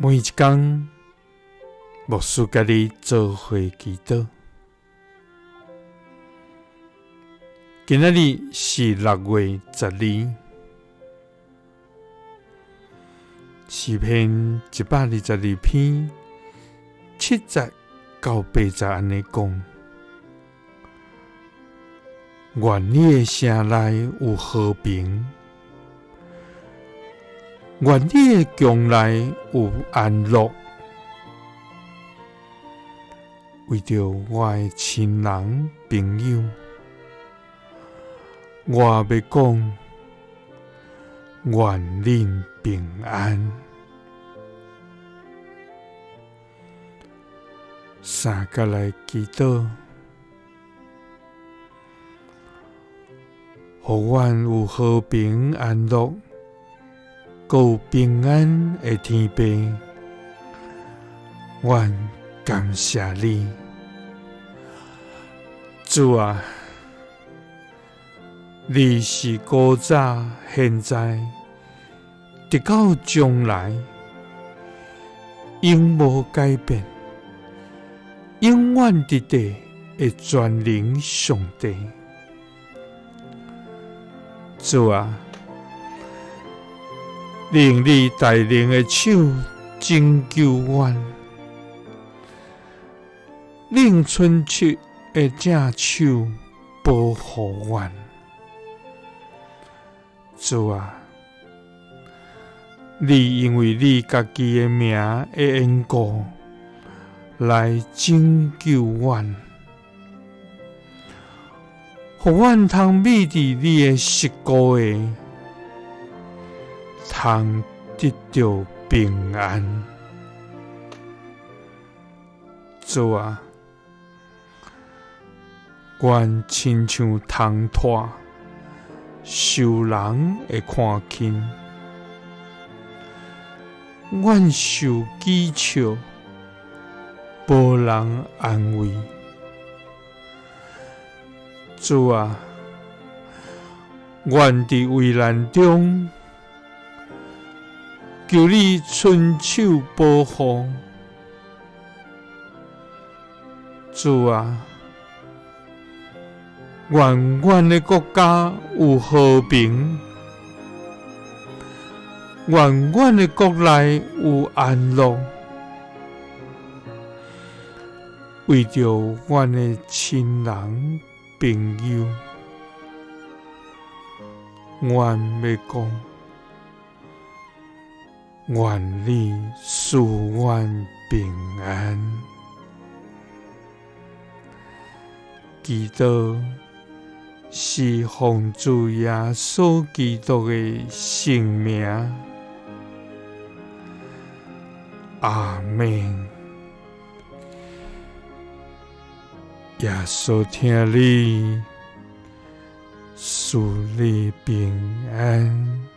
每一天，牧师甲你做伙祈祷。今仔日是6月12，诗篇122篇7节到8节安尼讲：愿你的城内有和平，愿你的宫内有安乐。为着我的亲人朋友，我要讲，愿恁平安。三甲来祈祷，互阮有和平安乐，阁有平安的天父。阮感谢你，主啊！你是古早、现在，直到将来，永无改变，永远伫地的全能上帝。主啊！用你大能的手拯救阮，令伸出的正手保护阮。主啊！你因为你家己的名的缘故，来拯救阮，互阮通秘伫你的十顾下，通得到平安。主啊！阮亲像通拖，受人会看轻，阮受讥笑，无人安慰。主啊！阮伫危难中，求你伸手保护。主啊！愿阮的国家有和平，愿阮的国内有安乐。为着阮的亲人朋友，阮要讲，愿你赐阮平安。祈祷是奉主耶稣基督的圣名，阿们。耶稣听你，赐你平安。